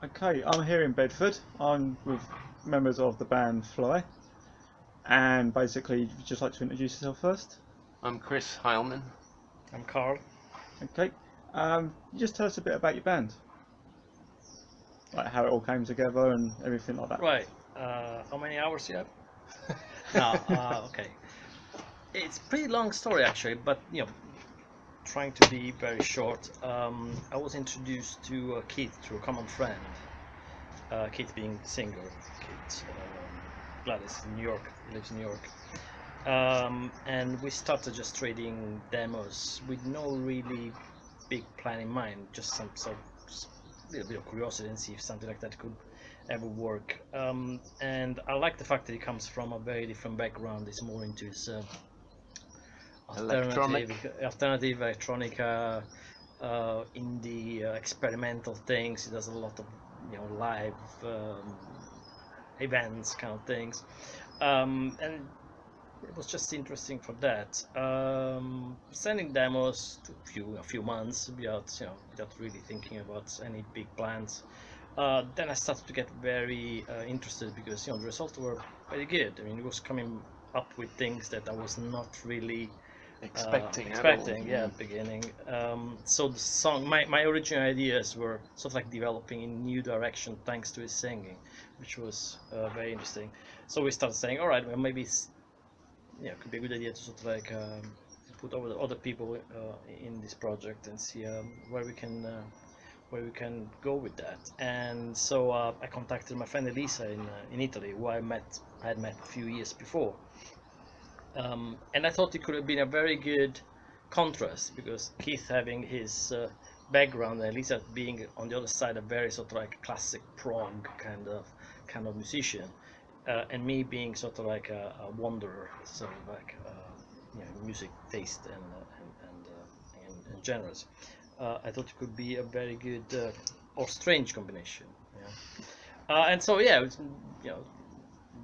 Okay, I'm here in Bedford. I'm with members of the band VLY, and basically, you'd just like to introduce yourself first. I'm Chris Heilmann. I'm Carl. Okay, just tell us a bit about your band, like how it all came together and everything like that. Right. How many hours you have? No. Okay. It's a pretty long story actually, but trying to be very short. I was introduced to Keith through a common friend. Keith being singer. Keith Gladys in New York. Lives in New York. And we started just trading demos with no really big plan in mind, just some little bit of curiosity and see if something like that could ever work. And I like the fact that he comes from a very different background. He's more into his alternative electronica, indie, experimental things. He does a lot of live events kind of things, and it was just interesting for that. Sending demos to a few months without really thinking about any big plans. Then I started to get very interested because the results were very good. I mean, it was coming up with things that I was not really Expecting at the beginning. So the song, my original ideas were sort of like developing in new direction thanks to his singing, which was very interesting. So we started saying, all right, well, maybe it's it could be a good idea to sort of like put other people in this project and see where we can go with that. And so I contacted my friend Elisa in Italy, who I had met a few years before, and I thought it could have been a very good contrast because Keith having his background and Elisa being on the other side a very sort of like classic prog kind of musician. And me being sort of like a wanderer, sort of like music taste and genres. I thought it could be a very good or strange combination. And so it was,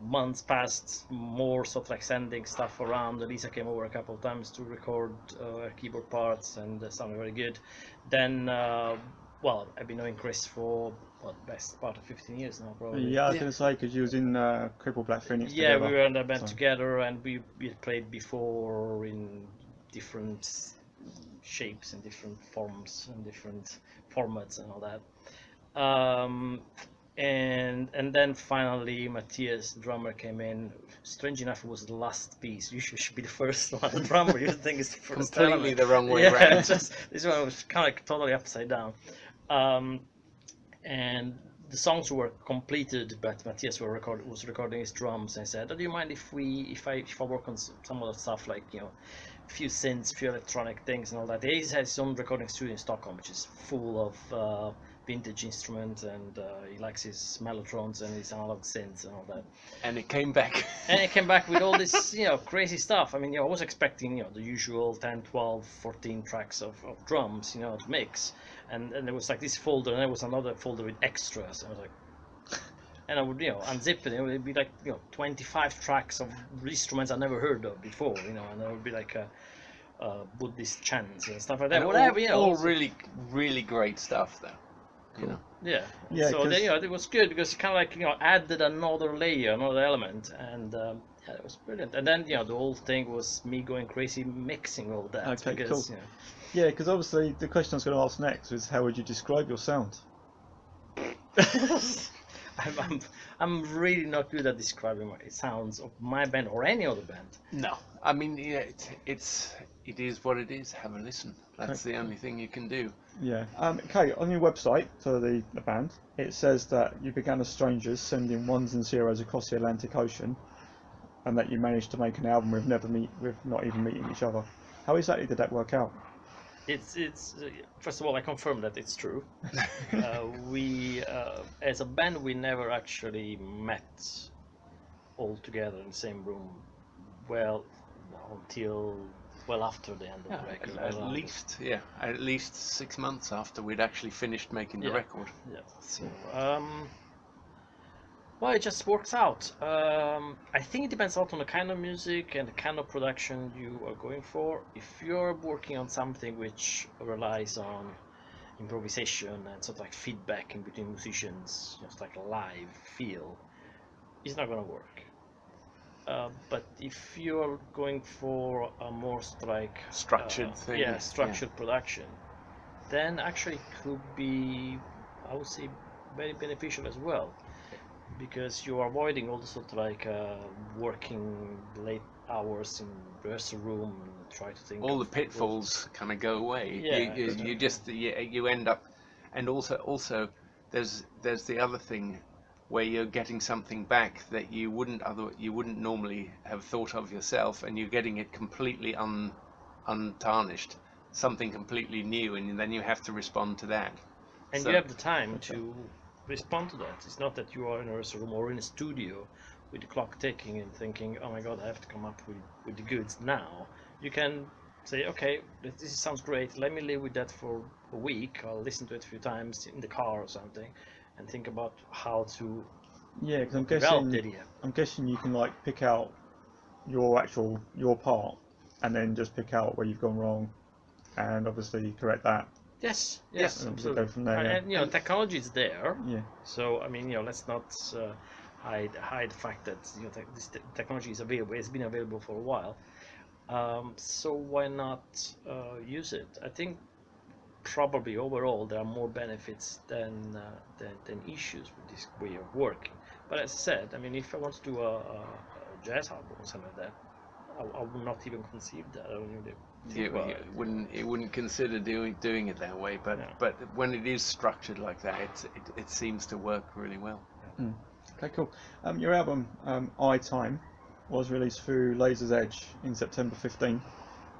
months passed, more sort of like sending stuff around. Lisa came over a couple of times to record keyboard parts, and sounded very good. Then, well, I've been knowing Chris for best part of 15 years now, probably. Yeah, I was going to say because you was in Cripple Black Phoenix Yeah, together. we were in a band together, and we had played before in different shapes and different forms and different formats and all that. And then finally Matthias, the drummer, came in. Strange enough, it was the last piece. Usually should be the first one. The drummer, you think it's the first completely element. the wrong way Yeah, around. this one was kind of like totally upside down. And the songs were completed, but Matthias was recording his drums and said, "Oh, do you mind if I work on some other stuff, like a few synths, few electronic things and all that?" He has his own recording studio in Stockholm, which is full of vintage instruments, and he likes his mellotrons and his analog synths and all that. And it came back. And he came back with all this crazy stuff. I mean, I was expecting the usual 10, 12, 14 tracks of drums to mix, and there was like this folder, and there was another folder with extras. And I was like, and I would unzip it, and it would be like 25 tracks of instruments I never heard of before, and there would be like Buddhist chants and stuff like that. And Whatever, all really, really great stuff, though. Cool. Yeah. Yeah, So then, it was good because it kind of like added another layer, another element, and yeah, it was brilliant. And then the whole thing was me going crazy mixing all that. Okay, because, cool. Yeah, because obviously the question I was going to ask next was how would you describe your sound? I'm really not good at describing the sounds of my band or any other band. No, I mean, yeah, it is what it is. Have a listen. That's the only thing you can do. Yeah. Okay, on your website for the band, it says that you began as strangers, sending ones and zeros across the Atlantic Ocean, and that you managed to make an album with not even meeting each other. How exactly did that work out? It's first of all, I confirm that it's true. We as a band, we never actually met all together in the same room. Well, until well after the end of the record. At least 6 months after we'd actually finished making the record. Yeah. So well, it just works out. I think it depends a lot on the kind of music and the kind of production you are going for. If you're working on something which relies on improvisation and sort of like feedback in between musicians, just like a live feel, is not going to work. But if you're going for a more sort of like Structured thing. yeah, structured production, then actually it could be, I would say, very beneficial as well, because you are avoiding all the sort of like working late hours in rehearsal room and try to think All of the pitfalls kind of go away. Yeah, You just you end up, and also there's the other thing where you're getting something back that you wouldn't normally have thought of yourself, and you're getting it completely untarnished, something completely new, and then you have to respond to that. and So- you have the time to respond to that. It's not that you are in a rehearsal room or in a studio with the clock ticking and thinking, oh my god, I have to come up with the goods now. You can say, okay, this sounds great, let me live with that for a week, I'll listen to it a few times in the car or something, and think about how to Yeah, because I'm develop the guessing idea. you can like pick out your part, and then just pick out where you've gone wrong, and obviously correct that. Yes, Yes, And absolutely. go from there. Yeah. And you know, technology is there. Yeah. So I mean, you know, let's not hide the fact that you know this technology is available. It's been available for a while. So why not use it? I think probably overall there are more benefits than issues with this way of working. But as I said, I mean, if I want to do a jazz album or something like that, I would not even conceive that. I don't even think about it. You wouldn't consider doing it that way, but Yeah. but when it is structured like that, it seems to work really well. Okay, cool. Your album I Time was released through Laser's Edge in September 15.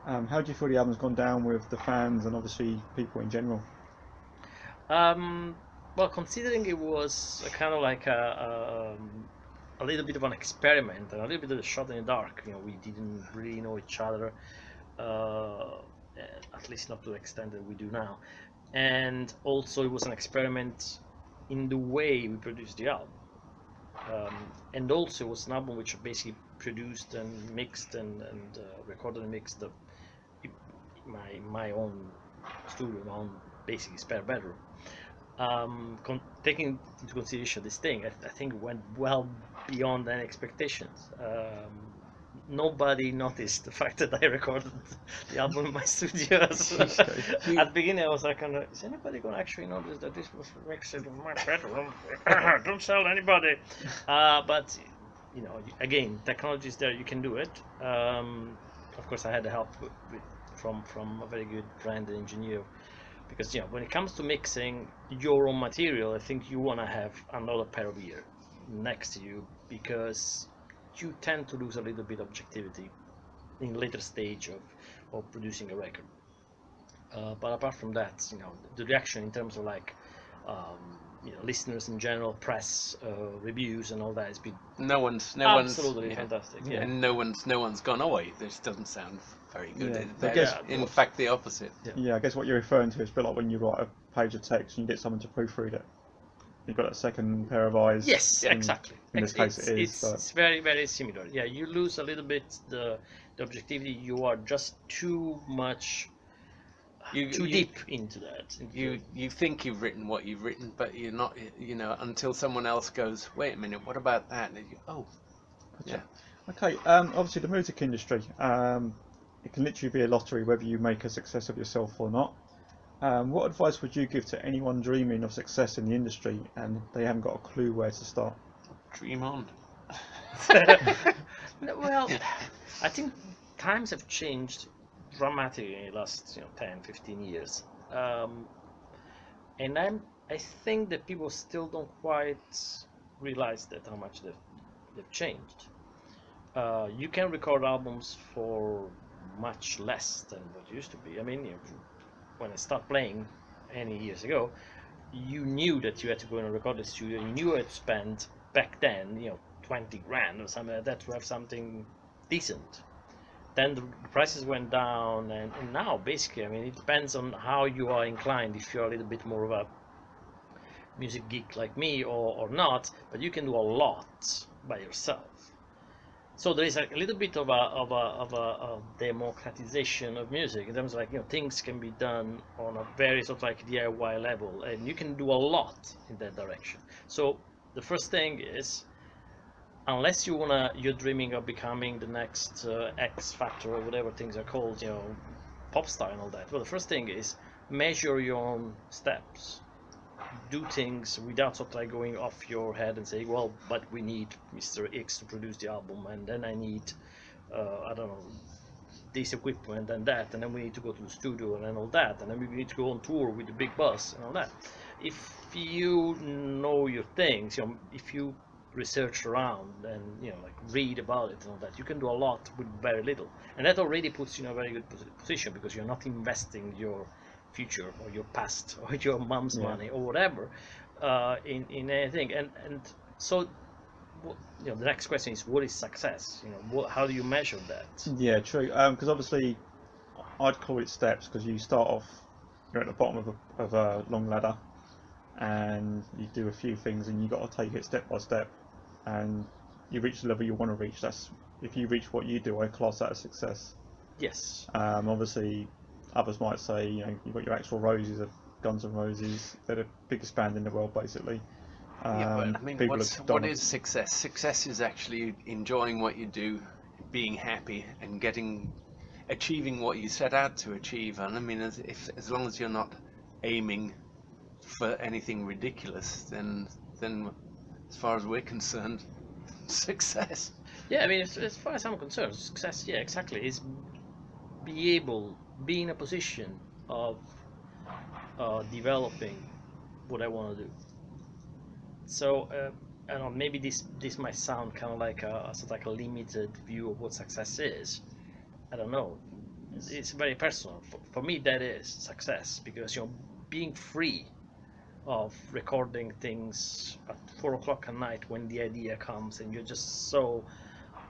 How do you feel the album's gone down with the fans and obviously people in general? Well, considering it was a kind of like a little bit of an experiment and a little bit of a shot in the dark, you know, we didn't really know each other, at least not to the extent that we do now. And also, it was an experiment in the way we produced the album. And also, it was an album which basically produced and mixed and recorded and mixed my own studio, my own basically spare bedroom. Taking into consideration this thing, I think it went well beyond any expectations. Nobody noticed the fact that I recorded the album in my studio. So at the beginning, I was like, is anybody going to actually notice that this was mixed in my bedroom? Don't tell anybody. But you know, again, technology is there; you can do it. Of course, I had the help from a very good friend and engineer. Because you know, when it comes to mixing your own material, I think you want to have another pair of ears next to you, because you tend to lose a little bit of objectivity in later stage of producing a record. But apart from that, you know, the reaction in terms of like you know, listeners in general, press, reviews, and all that has been absolutely fantastic. Yeah. And no one's gone, oh wait, this doesn't sound very good. Yeah. I guess- In fact, the opposite. Yeah, I guess what you're referring to is a bit like when you write a page of text and you get someone to proofread it. You've got that second pair of eyes. Yes, exactly. In this case, it is. It's very, very similar. Yeah, you lose a little bit the objectivity. You are just too much, too deep into that. You think you've written what you've written, but you're not. You know, until someone else goes, wait a minute, what about that? And you, oh, Gotcha. Okay. Obviously, the music industry. It can literally be a lottery whether you make a success of yourself or not. What advice would you give to anyone dreaming of success in the industry and they haven't got a clue where to start? dream on. Well, I think times have changed dramatically in the last 10, 15 years. And I think that people still don't quite realize that how much they've changed. You can record albums for much less than what it used to be. I mean, when I started playing any years ago, you knew that you had to go in a recording studio. You knew you had to spend back then, 20 grand or something like that to have something decent. Then the prices went down, and now basically, I mean, it depends on how you are inclined. If you're a little bit more of a music geek like me or not, but you can do a lot by yourself. So there is a little bit of a democratization of music in terms of like, things can be done on a very sort of like DIY level, and you can do a lot in that direction. So the first thing is, unless you're dreaming of becoming the next X Factor or whatever things are called, pop star and all that. Well, the first thing is measure your own steps. Do things without sort of like going off your head and saying, well, but we need Mr. X to produce the album, and then I need, I don't know, this equipment and that, and then we need to go to the studio and then all that, and then we need to go on tour with the big bus and all that. If you know your things, if you research around and like read about it and all that, you can do a lot with very little, and that already puts you in a very good position, because you're not investing your future or your past or your mom's money or whatever in anything. And so the next question is, what is success? How do you measure that? Yeah, true. Because obviously, I'd call it steps, because you start off, you're at the bottom of a long ladder, and you do a few things, and you got to take it step by step, and you reach the level you want to reach. That's, if you reach what you do, I class that as success. Yes. Obviously, others might say, you've got your actual Roses of Guns N' Roses. They're the biggest band in the world, basically. Yeah, but I mean, what is success? Success is actually enjoying what you do, being happy, and achieving what you set out to achieve. And I mean, as long as you're not aiming for anything ridiculous, then as far as we're concerned, success. Yeah, I mean, as far as I'm concerned, success, yeah, exactly, is be in a position of developing what I want to do. So I don't know, maybe this might sound kind of like a sort of like a limited view of what success is. I don't know. It's very personal. For me, that is success, because being free of recording things at 4 o'clock at night when the idea comes, and you're just so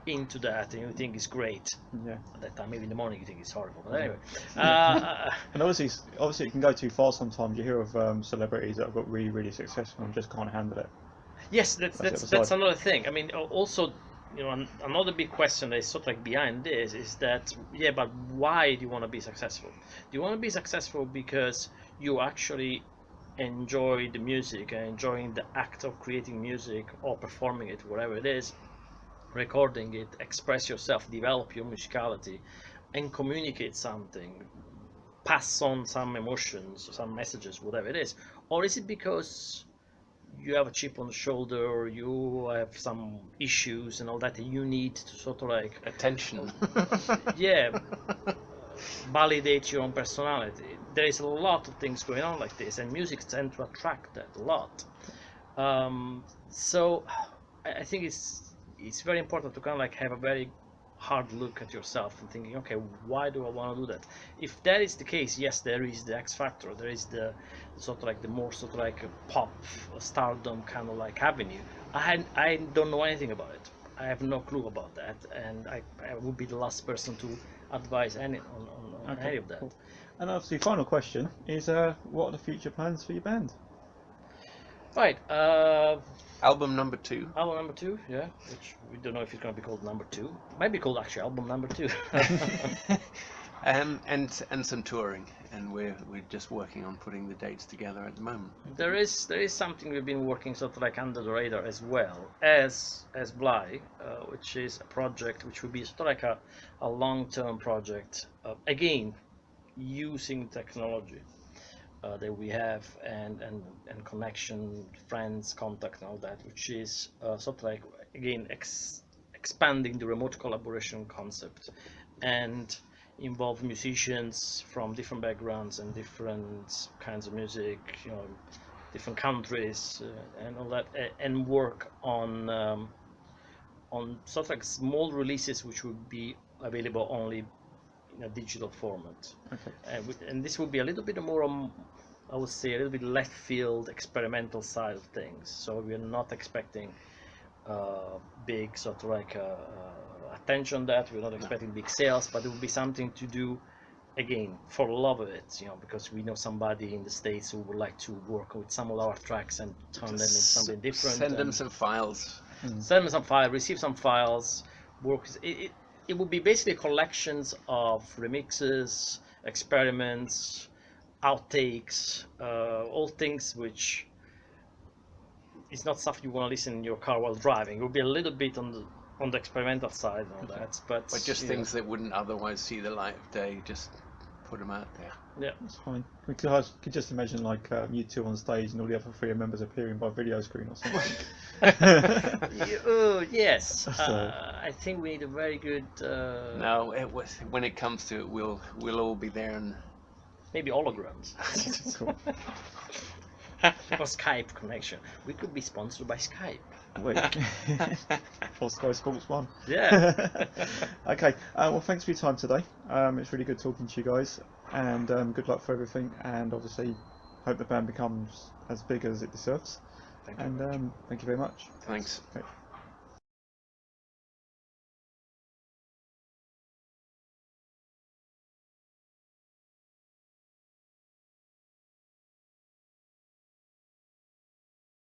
into that, and you think it's great. Yeah. At that time, maybe in the morning you think it's horrible. But anyway. And obviously, it can go too far sometimes. You hear of celebrities that have got really, really successful and just can't handle it. Yes, that's another thing. I mean, also, another big question that is sort of like behind this is that, yeah, but why do you want to be successful? Do you want to be successful because you actually enjoy the music and enjoying the act of creating music or performing it, whatever it is, recording it, express yourself, develop your musicality, and communicate something, pass on some emotions, some messages, whatever it is? Or is it because you have a chip on the shoulder, or you have some issues and all that, and you need to sort of like attention? Yeah, validate your own personality. There is a lot of things going on like this, and music tends to attract that a lot. So I think it's very important to kind of like have a very hard look at yourself and thinking, okay, why do I want to do that? If that is the case, yes, there is the X factor, there is the sort of like the more sort of like a pop stardom kind of like avenue. I don't know anything about it. I have no clue about that, and I would be the last person to advise any on any of that. Cool. And obviously, final question is, what are the future plans for your band? Right. Album number 2. Album number 2, yeah. Which we don't know if it's going to be called number 2. Might be called actually album number 2. And some touring, and we're just working on putting the dates together at the moment. There is something we've been working sort of like under the radar as well as VLY, which is a project which will be sort of like a long-term project. Again, using technology that we have and connection, friends, contact, and all that, which is sort of like, again, expanding the remote collaboration concept, and involve musicians from different backgrounds and different kinds of music, different countries, and all that, and work on sort of like small releases which would be available only in a digital format. Okay. And this will be a little bit more, I would say, a little bit left field, experimental side of things. So we're not expecting big sort of like attention on that. We're not expecting big sales, but it will be something to do, again, for love of it, because we know somebody in the States who would like to work with some of our tracks and turn them into something different. Send them some files. Send them some files, receive some files, works. It would be basically collections of remixes, experiments, outtakes, all things which is not stuff you want to listen in your car while driving. It would be a little bit on the experimental side and all that, but just things that wouldn't otherwise see the light of day. Just put them out there. Yeah, That's fine. We could just imagine like you two on stage and all the other three members appearing by video screen or something. yes. I think we need a very good. No, when it comes to it, we'll all be there and maybe holograms. Cool. Or Skype connection. We could be sponsored by Skype. Wait. For Sky Sports 1. Yeah. Okay. Well, thanks for your time today. It's really good talking to you guys, and good luck for everything. And obviously, hope the band becomes as big as it deserves. Thank you. And thank you very much. thanks. Okay.